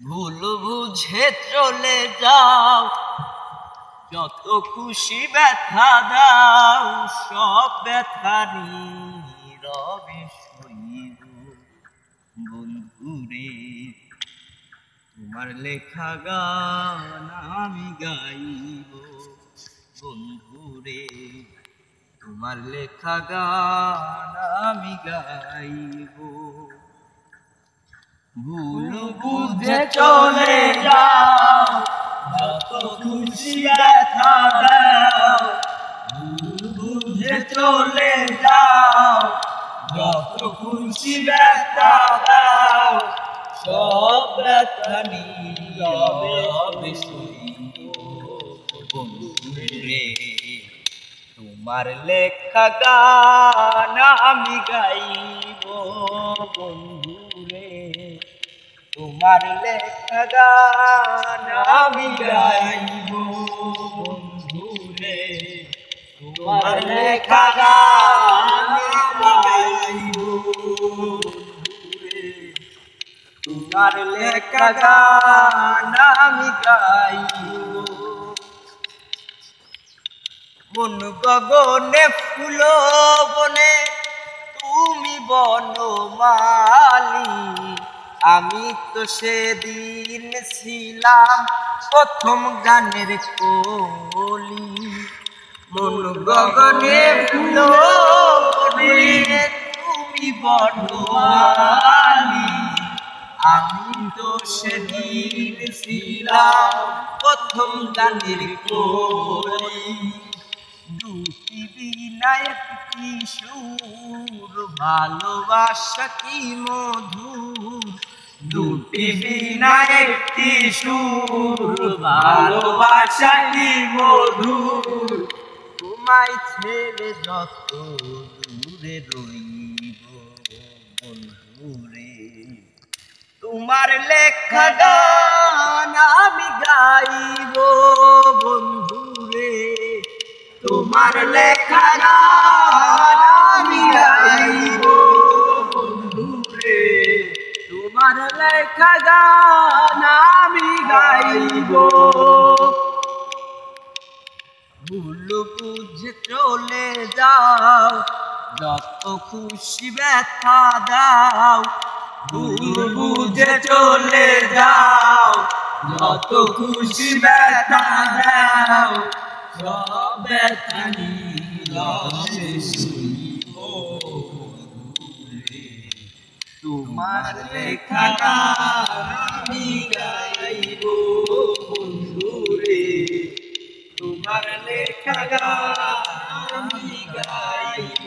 ভুল বুঝে চলে যাও, যত খুশি ব্যথা দাও, সব ব্যথা নীরবে সইব বন্ধুরে। তোমার লেখা গান আমি গাইব বন্ধুরে, তোমার লেখা গান আমি গাইব। ভুল বুঝে চলে যাও, যত খুশি ব্যথা দাও, ভুল বুঝে চলে যাও, যত খুশি ব্যথা দাও, সব ব্যথা নীরবে সইব বন্ধুরে। তোমার লেখা গান আমি গাইব বন্ধুরে, তোমার লেখা গান আমি গাইব বন্ধুরে, তোমার লেখা গান আমি গাইব বন্ধুরে, তোমার লেখা গান আমি গাইব। মন গগনে ফুল বনে তুমি বনমালী, আমি তো সেদিন ছিলাম প্রথম গানের কলি। মন গগনে ফুল বনে তুমি বনমালী, আমি তো সেদিন ছিলাম প্রথম গানের কলি। দুটি বিনায় একটি সুর, ভালোবাসা কি মধুর, দুটি বিনায় একটি সুর, ভালোবাসা কি মধুর। তোমায় ছেড়ে যত দূরে রইব বন্ধুরে, তোমার লেখা গান আমি গাইব বন্ধুরে, তোমার লেখা গান আমি গাইব বন্ধুরে, তোমার লেখা গান আমি গাইব। ভুল বুঝে চলে যাও, যত খুশি ব্যথা দাও, ভুল বুঝে চলে যাও, যত খুশি ব্যথা দাও, সব ব্যথা নীরবে সইব বন্ধুরে। তোমার লেখা গান আমি গাইব বন্ধুরে, তোমার লেখা গান আমি গাইব।